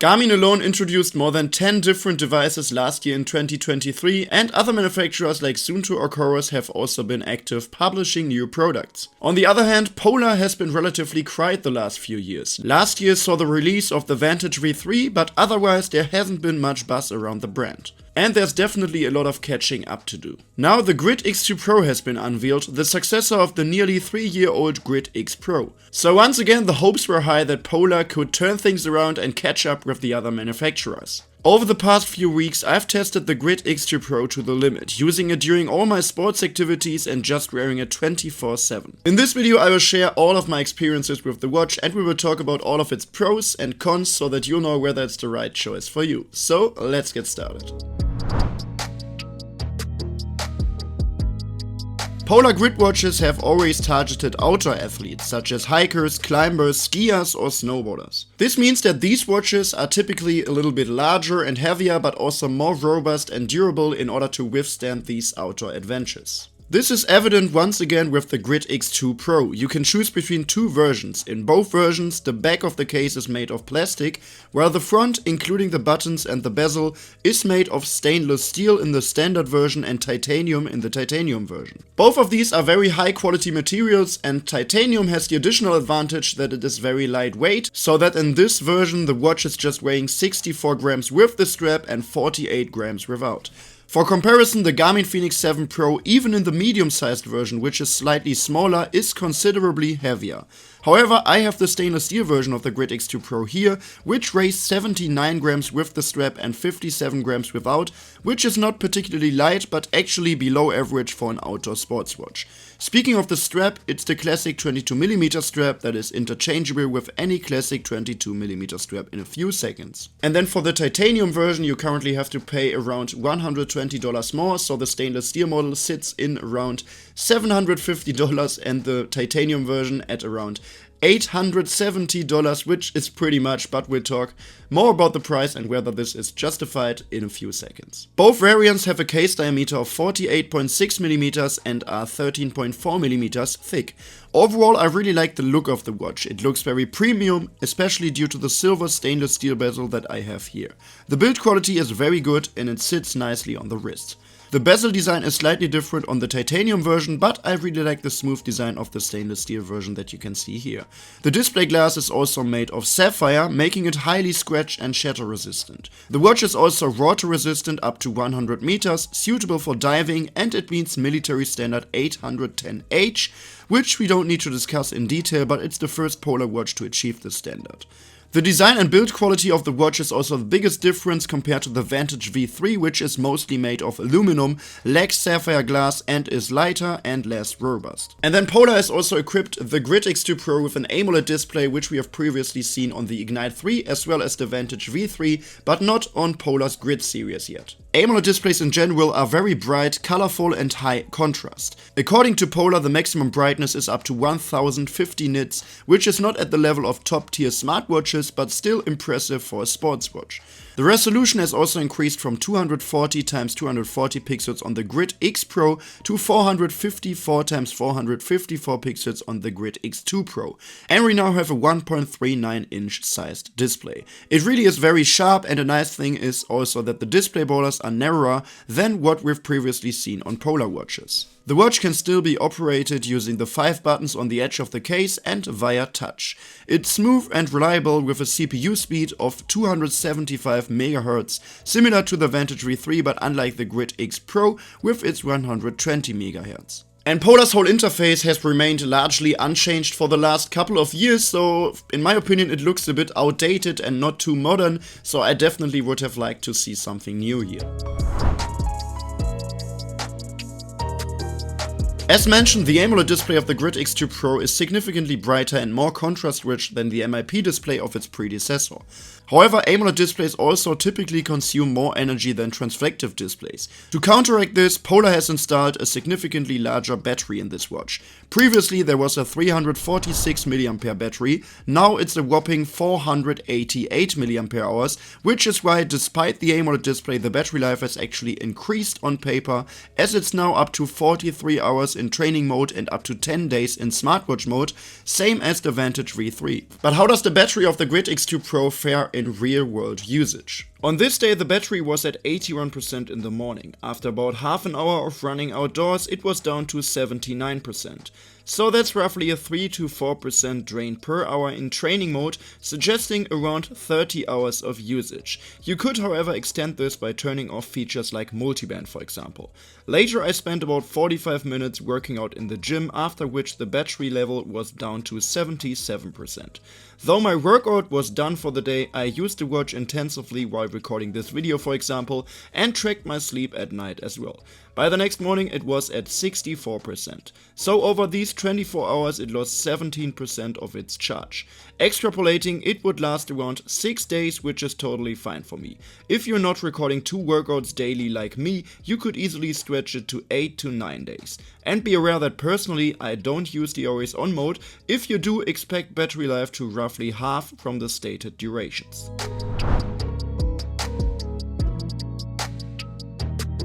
Garmin alone introduced more than 10 different devices last year in 2023, and other manufacturers like Suunto or Chorus have also been active publishing new products. On the other hand, Polar has been relatively quiet the last few years. Last year saw the release of the Vantage V3, but otherwise there hasn't been much buzz around the brand. And there's definitely a lot of catching up to do. Now the Grid X2 Pro has been unveiled, the successor of the nearly 3-year-old Grid X Pro. So once again the hopes were high that Polar could turn things around and catch up with the other manufacturers. Over the past few weeks I've tested the Grid X2 Pro to the limit, using it during all my sports activities and just wearing it 24/7. In this video I will share all of my experiences with the watch, and we will talk about all of its pros and cons so that you'll know whether it's the right choice for you. So let's get started. Polar Grid watches have always targeted outdoor athletes, such as hikers, climbers, skiers or snowboarders. This means that these watches are typically a little bit larger and heavier, but also more robust and durable in order to withstand these outdoor adventures. This is evident once again with the Grid X2 Pro. You can choose between two versions. In both versions, the back of the case is made of plastic, while the front, including the buttons and the bezel, is made of stainless steel in the standard version and titanium in the titanium version. Both of these are very high quality materials, and titanium has the additional advantage that it is very lightweight, so that in this version the watch is just weighing 64 grams with the strap and 48 grams without. For comparison, the Garmin Fenix 7 Pro, even in the medium-sized version, which is slightly smaller, is considerably heavier. However, I have the stainless steel version of the Grid X2 Pro here, which weighs 79 grams with the strap and 57 grams without, which is not particularly light, but actually below average for an outdoor sports watch. Speaking of the strap, it's the classic 22mm strap that is interchangeable with any classic 22mm strap in a few seconds. And then for the titanium version, you currently have to pay around $120 more, so the stainless steel model sits in around $750 and the titanium version at around $870, which is pretty much, but we'll talk more about the price and whether this is justified in a few seconds. Both variants have a case diameter of 48.6mm and are 13.4mm thick. Overall, I really like the look of the watch. It looks very premium, especially due to the silver stainless steel bezel that I have here. The build quality is very good and it sits nicely on the wrist. The bezel design is slightly different on the titanium version, but I really like the smooth design of the stainless steel version that you can see here. The display glass is also made of sapphire, making it highly scratch and shatter resistant. The watch is also water resistant up to 100 meters, suitable for diving, and it meets military standard 810H, which we don't need to discuss in detail, but it's the first Polar watch to achieve this standard. The design and build quality of the watch is also the biggest difference compared to the Vantage V3, which is mostly made of aluminum, lacks sapphire glass and is lighter and less robust. And then Polar has also equipped the Grid X2 Pro with an AMOLED display, which we have previously seen on the Ignite 3 as well as the Vantage V3, but not on Polar's Grid series yet. AMOLED displays in general are very bright, colorful and high contrast. According to Polar, the maximum brightness is up to 1050 nits, which is not at the level of top tier smartwatches, but still impressive for a sports watch. The resolution has also increased from 240x240 pixels on the Grid X Pro to 454x454 pixels on the Grid X2 Pro, and we now have a 1.39 inch sized display. It really is very sharp, and a nice thing is also that the display borders are narrower than what we've previously seen on Polar watches. The watch can still be operated using the 5 buttons on the edge of the case and via touch. It's smooth and reliable with a CPU speed of 275 MHz, similar to the Vantage V3 but unlike the Grid X Pro with its 120 MHz. And Polar's whole interface has remained largely unchanged for the last couple of years, so in my opinion it looks a bit outdated and not too modern, so I definitely would have liked to see something new here. As mentioned, the AMOLED display of the Grid X2 Pro is significantly brighter and more contrast-rich than the MIP display of its predecessor. However, AMOLED displays also typically consume more energy than transflective displays. To counteract this, Polar has installed a significantly larger battery in this watch. Previously there was a 346 mAh battery, now it's a whopping 488 mAh, which is why despite the AMOLED display the battery life has actually increased on paper, as it's now up to 43 hours in training mode and up to 10 days in smartwatch mode, same as the Vantage V3. But how does the battery of the Grid X2 Pro fare in real-world usage? On this day the battery was at 81% in the morning. After about half an hour of running outdoors it was down to 79%. So that's roughly a 3 to 4% drain per hour in training mode, suggesting around 30 hours of usage. You could however extend this by turning off features like multiband, for example. Later I spent about 45 minutes working out in the gym, after which the battery level was down to 77%. Though my workout was done for the day, I used the watch intensively while recording this video, for example, and tracked my sleep at night as well. By the next morning it was at 64%. So over these 24 hours it lost 17% of its charge. Extrapolating, it would last around 6 days, which is totally fine for me. If you're not recording 2 workouts daily like me, you could easily stretch it to 8 to 9 days. And be aware that personally I don't use the always on mode. If you do, expect battery life to roughly half from the stated durations.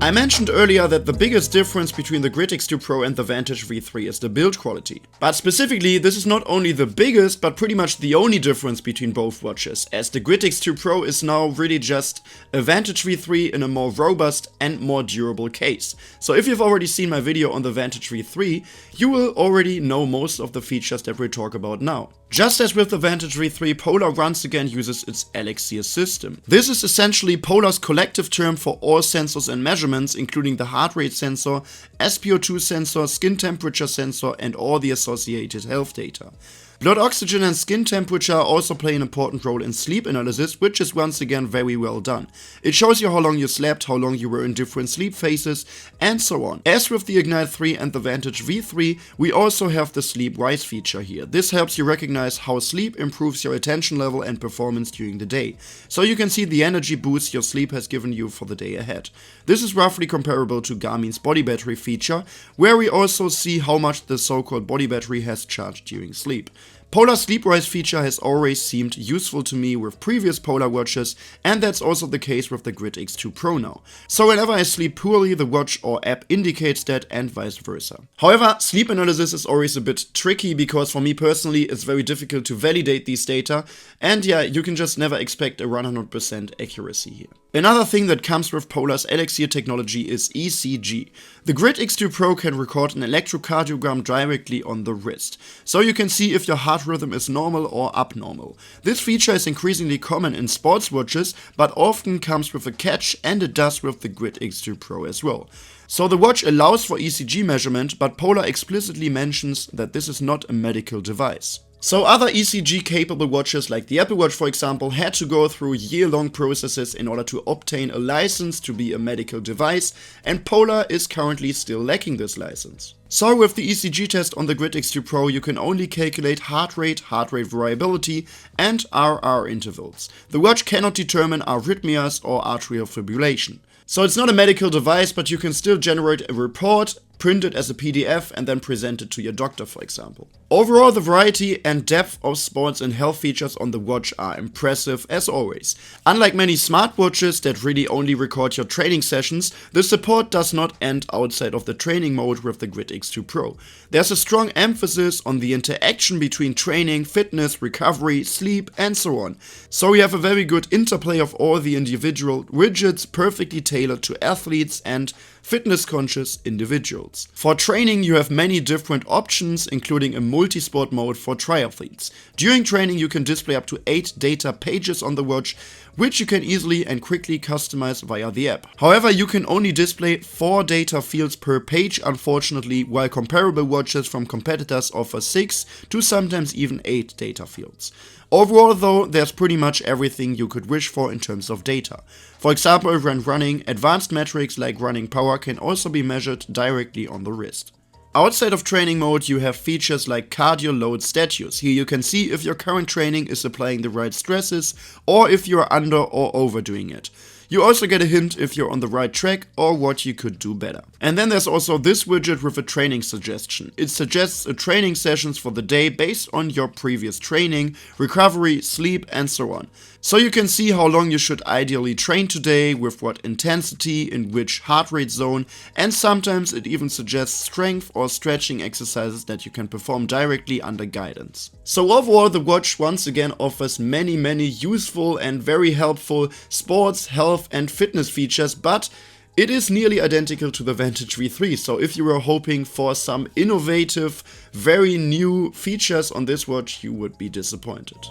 I mentioned earlier that the biggest difference between the Grid X2 Pro and the Vantage V3 is the build quality. But specifically, this is not only the biggest, but pretty much the only difference between both watches, as the Grid X2 Pro is now really just a Vantage V3 in a more robust and more durable case. So if you've already seen my video on the Vantage V3, you will already know most of the features that we'll talk about now. Just as with the Vantage V3, Polar once again uses its Elixir system. This is essentially Polar's collective term for all sensors and measurements, including the heart rate sensor, SpO2 sensor, skin temperature sensor, and all the associated health data. Blood oxygen and skin temperature also play an important role in sleep analysis, which is once again very well done. It shows you how long you slept, how long you were in different sleep phases, and so on. As with the Ignite 3 and the Vantage V3, we also have the Sleep Rise feature here. This helps you recognize how sleep improves your attention level and performance during the day. So you can see the energy boost your sleep has given you for the day ahead. This is roughly comparable to Garmin's body battery feature, where we also see how much the so-called body battery has charged during sleep. Polar Sleep Rise feature has always seemed useful to me with previous Polar watches, and that's also the case with the Grid X2 Pro now. So whenever I sleep poorly, the watch or app indicates that, and vice versa. However, sleep analysis is always a bit tricky because for me personally it's very difficult to validate these data, and yeah, you can just never expect a 100% accuracy here. Another thing that comes with Polar's Elixir technology is ECG. The Grid X2 Pro can record an electrocardiogram directly on the wrist, so you can see if your heart rhythm is normal or abnormal. This feature is increasingly common in sports watches, but often comes with a catch, and it does with the Grid X2 Pro as well. So the watch allows for ECG measurement, but Polar explicitly mentions that this is not a medical device. So other ECG-capable watches like the Apple Watch, for example, had to go through year-long processes in order to obtain a license to be a medical device, and Polar is currently still lacking this license. So with the ECG test on the Grid X2 Pro, you can only calculate heart rate variability, and RR intervals. The watch cannot determine arrhythmias or atrial fibrillation. So it's not a medical device, but you can still generate a report, print it as a PDF, and then present it to your doctor, for example. Overall, the variety and depth of sports and health features on the watch are impressive as always. Unlike many smartwatches that really only record your training sessions, the support does not end outside of the training mode with the Grid X2 Pro. There's a strong emphasis on the interaction between training, fitness, recovery, sleep, and so on. So we have a very good interplay of all the individual widgets perfectly tailored to athletes and fitness-conscious individuals. For training, you have many different options, including a multi-sport mode for triathletes. During training, you can display up to 8 data pages on the watch, which you can easily and quickly customize via the app. However, you can only display 4 data fields per page, unfortunately, while comparable watches from competitors offer 6 to sometimes even 8 data fields. Overall though, there's pretty much everything you could wish for in terms of data. For example, when running, advanced metrics like running power can also be measured directly on the wrist. Outside of training mode, you have features like cardio load status. Here you can see if your current training is applying the right stresses or if you are under or overdoing it. You also get a hint if you're on the right track or what you could do better. And then there's also this widget with a training suggestion. It suggests a training sessions for the day based on your previous training, recovery, sleep, and so on. So you can see how long you should ideally train today, with what intensity, in which heart rate zone, and sometimes it even suggests strength or stretching exercises that you can perform directly under guidance. So overall, the watch once again offers many useful and very helpful sports, health and fitness features, but it is nearly identical to the Vantage V3, so if you were hoping for some innovative, very new features on this watch, you would be disappointed.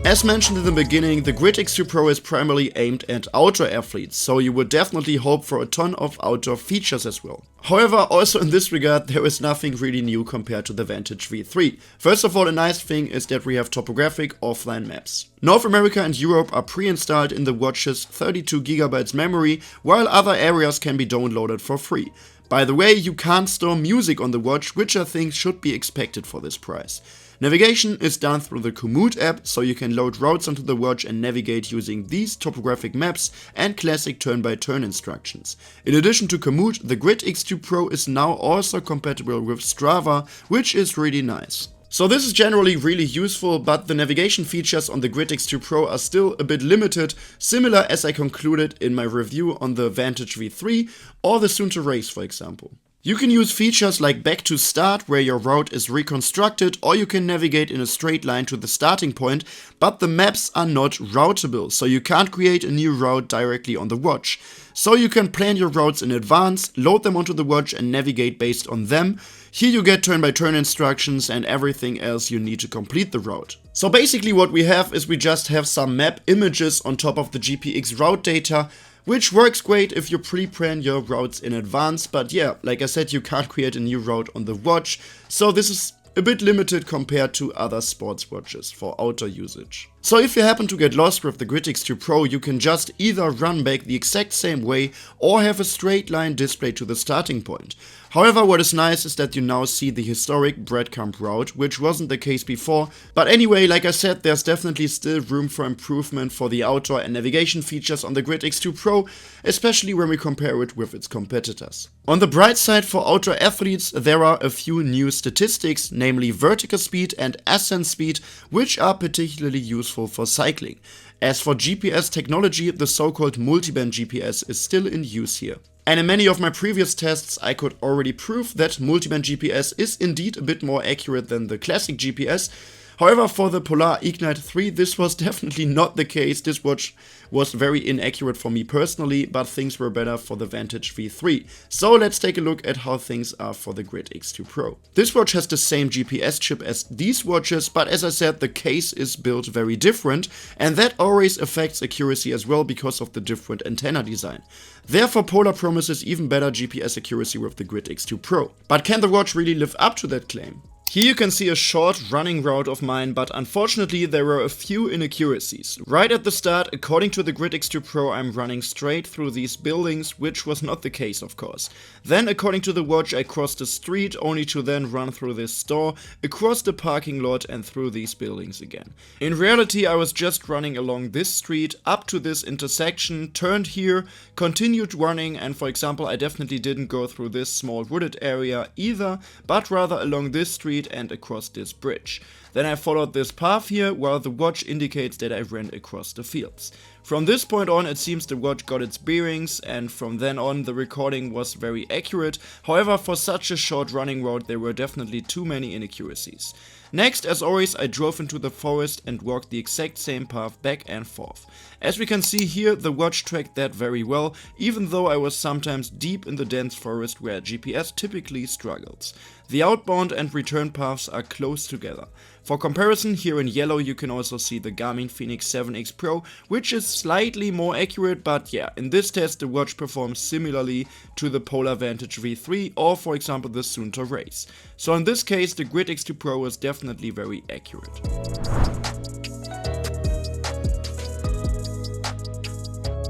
As mentioned in the beginning, the Grid X2 Pro is primarily aimed at outdoor athletes, so you would definitely hope for a ton of outdoor features as well. However, also in this regard, there is nothing really new compared to the Vantage V3. First of all, a nice thing is that we have topographic offline maps. North America and Europe are pre-installed in the watch's 32GB memory, while other areas can be downloaded for free. By the way, you can't store music on the watch, which I think should be expected for this price. Navigation is done through the Komoot app, so you can load routes onto the watch and navigate using these topographic maps and classic turn-by-turn instructions. In addition to Komoot, the Grid X2 Pro is now also compatible with Strava, which is really nice. So this is generally really useful, but the navigation features on the Grid X2 Pro are still a bit limited, similar as I concluded in my review on the Vantage V3 or the Soon to Race, for example. You can use features like back to start, where your route is reconstructed, or you can navigate in a straight line to the starting point, but the maps are not routable, so you can't create a new route directly on the watch. So you can plan your routes in advance, load them onto the watch and navigate based on them. Here you get turn-by-turn instructions and everything else you need to complete the route. So basically what we have is we just have some map images on top of the GPX route data, which works great if you pre-plan your routes in advance, but yeah, like I said, you can't create a new route on the watch, so this is a bit limited compared to other sports watches for outdoor usage. So if you happen to get lost with the Grid X2 Pro, you can just either run back the exact same way or have a straight line display to the starting point. However, what is nice is that you now see the historic breadcrumb route, which wasn't the case before. But anyway, like I said, there's definitely still room for improvement for the outdoor and navigation features on the Grid X2 Pro, especially when we compare it with its competitors. On the bright side, for outdoor athletes, there are a few new statistics, namely vertical speed and ascent speed, which are particularly useful for cycling. As for GPS technology, the so-called multiband GPS is still in use here. And in many of my previous tests, I could already prove that multiband GPS is indeed a bit more accurate than the classic GPS. However, for the Polar Ignite 3, this was definitely not the case. This watch was very inaccurate for me personally, but things were better for the Vantage V3. So let's take a look at how things are for the Grid X2 Pro. This watch has the same GPS chip as these watches, but as I said, the case is built very different, and that always affects accuracy as well because of the different antenna design. Therefore, Polar promises even better GPS accuracy with the Grid X2 Pro. But can the watch really live up to that claim? Here you can see a short running route of mine, but unfortunately there were a few inaccuracies. Right at the start, according to the Grid X2 Pro, I'm running straight through these buildings, which was not the case, of course. Then, according to the watch, I crossed the street, only to then run through this store, across the parking lot and through these buildings again. In reality, I was just running along this street, up to this intersection, turned here, continued running, and for example, I definitely didn't go through this small wooded area either, but rather along this street and across this bridge. Then I followed this path here, while the watch indicates that I ran across the fields. From this point on, it seems the watch got its bearings, and from then on the recording was very accurate. However, for such a short running route, there were definitely too many inaccuracies. Next, as always, I drove into the forest and walked the exact same path back and forth. As we can see here, the watch tracked that very well, even though I was sometimes deep in the dense forest where GPS typically struggles. The outbound and return paths are close together. For comparison, here in yellow you can also see the Garmin Fenix 7X Pro, which is slightly more accurate, but yeah, in this test the watch performs similarly to the Polar Vantage V3 or for example the Soon to Race. So in this case the Grid X2 Pro is definitely very accurate.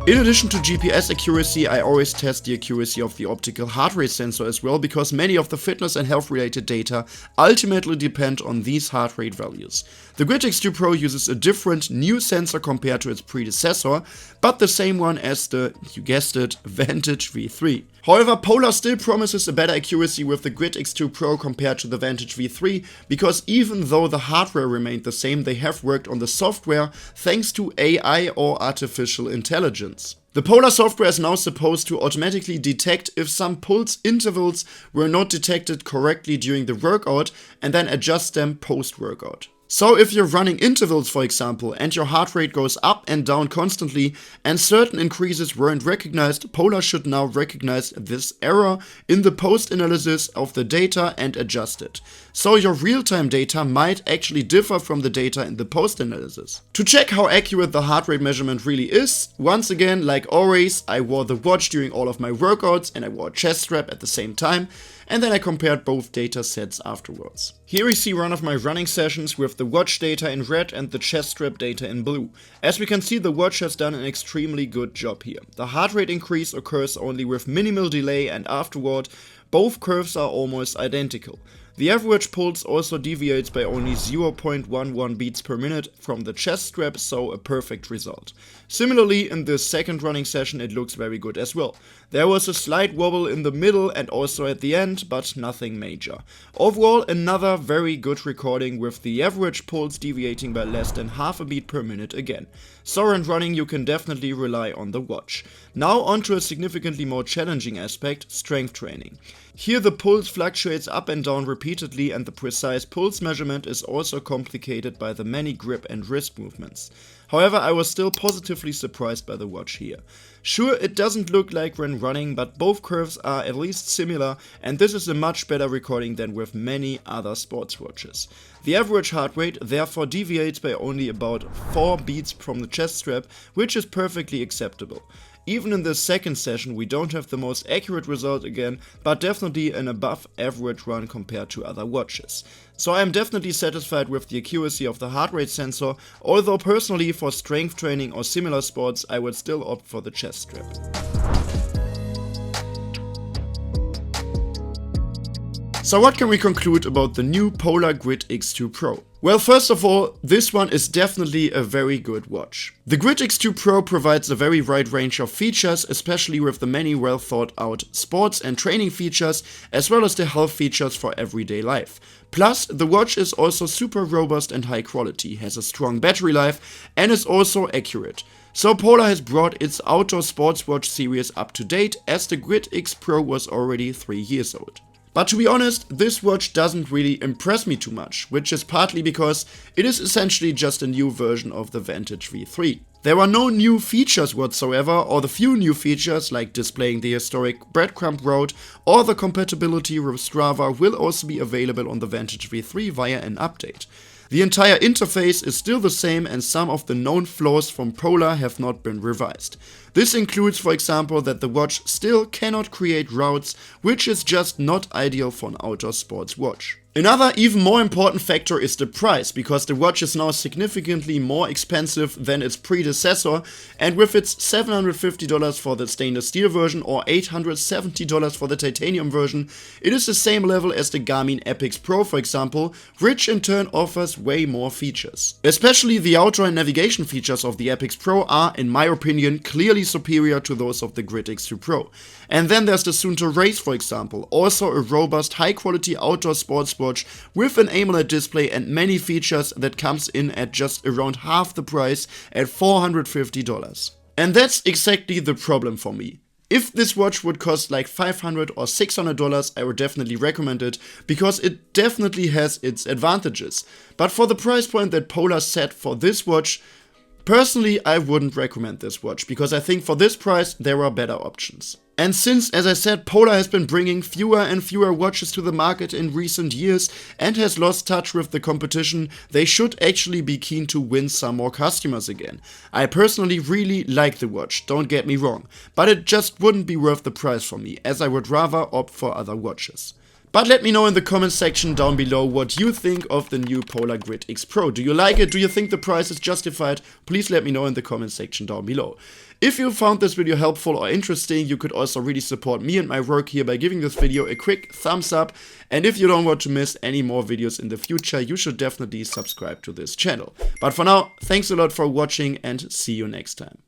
In addition to GPS accuracy, I always test the accuracy of the optical heart rate sensor as well, because many of the fitness and health related data ultimately depend on these heart rate values. The Grid X2 Pro uses a different new sensor compared to its predecessor, but the same one as the, you guessed it, Vantage V3. However, Polar still promises a better accuracy with the Grid X2 Pro compared to the Vantage V3, because even though the hardware remained the same, they have worked on the software thanks to AI or artificial intelligence. The Polar software is now supposed to automatically detect if some pulse intervals were not detected correctly during the workout and then adjust them post-workout. So if you're running intervals, for example, and your heart rate goes up and down constantly and certain increases weren't recognized, Polar should now recognize this error in the post-analysis of the data and adjust it. So your real-time data might actually differ from the data in the post-analysis. To check how accurate the heart rate measurement really is, once again, like always, I wore the watch during all of my workouts and I wore a chest strap at the same time, and then I compared both data sets afterwards. Here we see one of my running sessions with the watch data in red and the chest strap data in blue. As we can see, the watch has done an extremely good job here. The heart rate increase occurs only with minimal delay, and afterward, both curves are almost identical. The average pulse also deviates by only 0.11 beats per minute from the chest strap, so a perfect result. Similarly, in this second running session it looks very good as well. There was a slight wobble in the middle and also at the end, but nothing major. Overall, another very good recording with the average pulse deviating by less than half a beat per minute again. So in running you can definitely rely on the watch. Now onto a significantly more challenging aspect, strength training. Here the pulse fluctuates up and down repeatedly, and the precise pulse measurement is also complicated by the many grip and wrist movements. However, I was still positively surprised by the watch here. Sure, it doesn't look like when running, but both curves are at least similar, and this is a much better recording than with many other sports watches. The average heart rate therefore deviates by only about 4 beats from the chest strap, which is perfectly acceptable. Even in this second session we don't have the most accurate result again, but definitely an above average run compared to other watches. So I am definitely satisfied with the accuracy of the heart rate sensor, although personally for strength training or similar sports I would still opt for the chest strap. So what can we conclude about the new Polar Grid X2 Pro? Well, first of all, this one is definitely a very good watch. The Grid X2 Pro provides a very wide range of features, especially with the many well thought out sports and training features, as well as the health features for everyday life. Plus, the watch is also super robust and high quality, has a strong battery life, and is also accurate. So Polar has brought its outdoor sports watch series up to date, as the Grid X Pro was already 3 years old. But to be honest, this watch doesn't really impress me too much, which is partly because it is essentially just a new version of the Vantage V3. There are no new features whatsoever, or the few new features like displaying the historic breadcrumb route or the compatibility with Strava will also be available on the Vantage V3 via an update. The entire interface is still the same, and some of the known flaws from Polar have not been revised. This includes, for example, that the watch still cannot create routes, which is just not ideal for an outdoor sports watch. Another even more important factor is the price, because the watch is now significantly more expensive than its predecessor, and with its $750 for the stainless steel version or $870 for the titanium version, it is the same level as the Garmin Epix Pro, for example, which in turn offers way more features. Especially the outdoor and navigation features of the Epix Pro are, in my opinion, clearly superior to those of the Grid X2 Pro. And then there's the Suunto Race, for example, also a robust, high-quality outdoor sports watch with an AMOLED display and many features that comes in at just around half the price at $450. And that's exactly the problem for me. If this watch would cost like $500 or $600, I would definitely recommend it, because it definitely has its advantages. But for the price point that Polar set for this watch, personally, I wouldn't recommend this watch, because I think for this price there are better options. And since, as I said, Polar has been bringing fewer and fewer watches to the market in recent years and has lost touch with the competition, they should actually be keen to win some more customers again. I personally really like the watch, don't get me wrong, but it just wouldn't be worth the price for me, as I would rather opt for other watches. But let me know in the comment section down below what you think of the new Polar Grid X Pro. Do you like it? Do you think the price is justified? Please let me know in the comment section down below. If you found this video helpful or interesting, you could also really support me and my work here by giving this video a quick thumbs up. And if you don't want to miss any more videos in the future, you should definitely subscribe to this channel. But for now, thanks a lot for watching and see you next time.